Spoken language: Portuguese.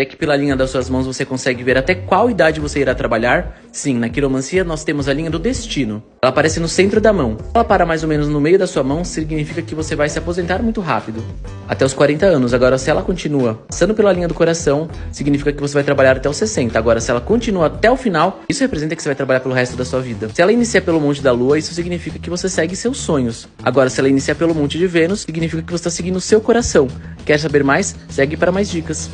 É que pela linha das suas mãos você consegue ver até qual idade você irá trabalhar? Sim, na quiromancia nós temos a linha do destino. Ela aparece no centro da mão. Ela para mais ou menos no meio da sua mão, significa que você vai se aposentar muito rápido. Até os 40 anos. Agora, se ela continua passando pela linha do coração, significa que você vai trabalhar até os 60. Agora, se ela continua até o final, isso representa que você vai trabalhar pelo resto da sua vida. Se ela inicia pelo Monte da Lua, isso significa que você segue seus sonhos. Agora, se ela inicia pelo Monte de Vênus, significa que você está seguindo o seu coração. Quer saber mais? Segue para mais dicas.